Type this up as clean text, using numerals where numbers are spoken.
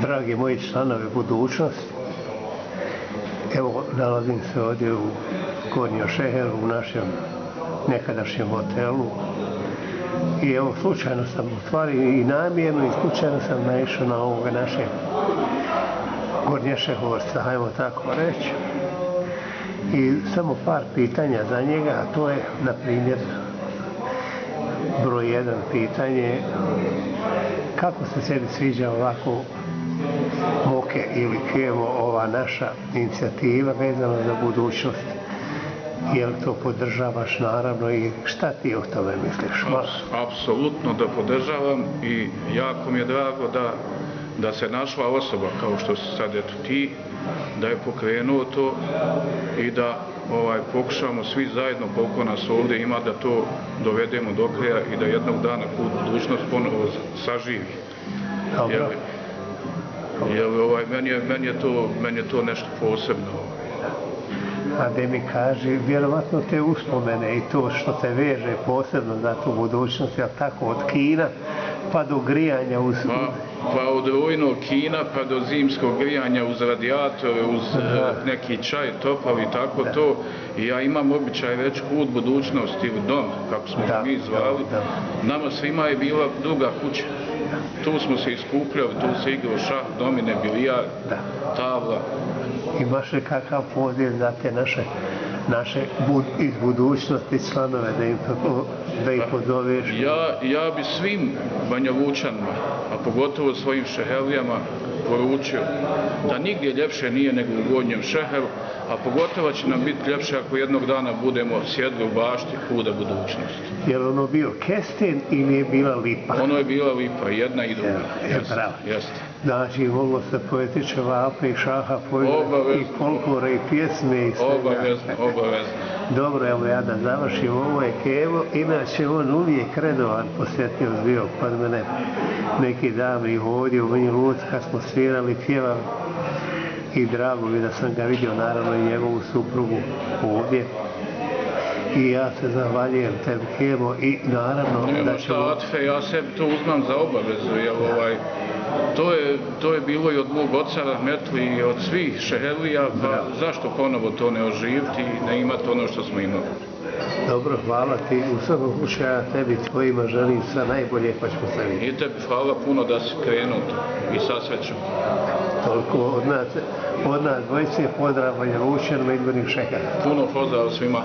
Dragi moji članovi budućnosti, evo nalazim se ovdje u Gornjem Šeheru u našem nekadašnjem hotelu i evo slučajno sam u stvari i namjerno i slučajno sam naišao na ovoga našeg gornješehorca, hajmo tako reći. I samo par pitanja za njega, a to je, na primjer, broj 1 pitanje, kako se sebi sviđa ovako Moke ili Kevo, ova naša inicijativa vezana za budućnost? Je li to podržavaš, naravno, i šta ti o tome misliš? Apsolutno da podržavam i jako mi je drago da se našla osoba kao što si sad eto ti, da je pokrenuo to i da pokušamo svi zajedno koliko nas ovdje ima da to dovedemo do kraja i da jednog dana budućnost ponovo saživi. Meni je to nešto posebno. A da mi kaži, vjerovatno te uspomene i to što te veže posebno za tu budućnost, jel tako, od kina pa do grijanja uz... Pa od rujnog kina pa do zimskog grijanja uz radijatore, uz neki čaj topal i tako to. I ja imam običaj reći put budućnosti u dom, kako smo mi zvali. Nama svima je bila druga kuća. Tu smo se iskupljali, tu se igrao šah, domine, bilijar, tavla. Imaš li kakav poziv za te naše iz budućnosti članove da ih pozoveš? Ja bi svim Banja Lučanima, a pogotovo svojim šehelijama, poručio da nigdje ljepše nije nego u Gornjem Šeheru, a pogotovo će nam biti ljepše ako jednog dana budemo sjedli u bašti Kuda budućnosti. Je li ono bio kesten ili je bila lipa? Ono je bila lipa, jedna i druga. Jeste. Znači, moglo se pojeti čevape i šaha, i folklore i pjesme i sve. Obavezno. Dobro, evo ja da završim, ovo je Kevo, inače on uvijek redovan posjetioc bio kod mene neki dan i ovdje u Banja Luci kad smo svirali, pjevali i drago mi da sam ga vidio, naravno i njegovu suprugu ovdje. I ja se zahvaljujem tebi, Kevo, i naravno da ćemo... Ja sebi to uzmam za obavezu, jer to je bilo i od mog oca Rahmetli i od svih šehelija, pa zašto ponovo to ne oživiti i ne imati ono što smo imali. Dobro, hvala ti, u svakom slučaju tebi i tvojima želim sve najbolje, pa ćemo se vidjeti. I tebi hvala puno da si krenuo i sa srećom. Toliko od nas dvojice, pozdrav Banja Lučanima i Gornjeg Šehera. Puno pozdrav svima.